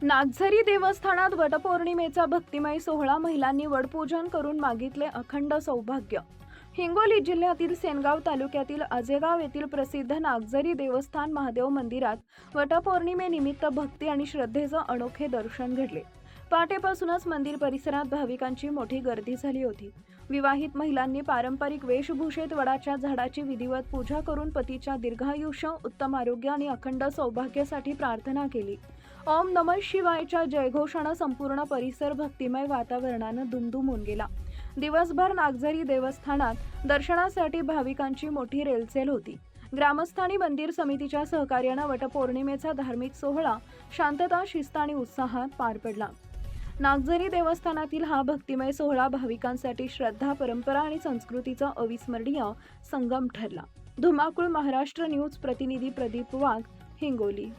नागझरी देवस्थानात वटपौर्णिमेचा भक्तिमय सोहळा. महिलांनी वडपूजन करून मागितले अखंड सौभाग्य. हिंगोली जिल्ह्यातील सेनगाव तालुक्यातील अजेगाव येथील प्रसिद्ध नागझरी देवस्थान महादेव मंदिरात वटपौर्णिमेनिमित्त भक्ती आणि श्रद्धेचं अनोखे दर्शन घडले. पहाटेपासूनच मंदिर परिसरात भाविकांची मोठी गर्दी झाली होती. विवाहित महिलांनी पारंपरिक वेशभूषेत वडाच्या झाडाची विधिवत पूजा करून पतीच्या दीर्घायुष्य, उत्तम आरोग्य आणि अखंड सौभाग्यासाठी प्रार्थना केली. ओम नमः शिवायच्या जयघोषानं संपूर्ण परिसर भक्तिमय वातावरणानं दुमदुमून गेला. दिवसभर नागझरी देवस्थानात दर्शनासाठी भाविकांची मोठी रेलचेल होती. ग्रामस्थांनी मंदिर समितीच्या सहकार्यानं वटपौर्णिमेचा धार्मिक सोहळा शांतता, शिस्त आणि उत्साहात पार पडला. नागझरी देवस्थानातील हा भक्तिमय सोहळा भाविकांसाठी श्रद्धा, परंपरा आणि संस्कृतीचा अविस्मरणीय संगम ठरला. धुमाकूळ महाराष्ट्र न्यूज प्रतिनिधी प्रदीप वाघ, हिंगोली.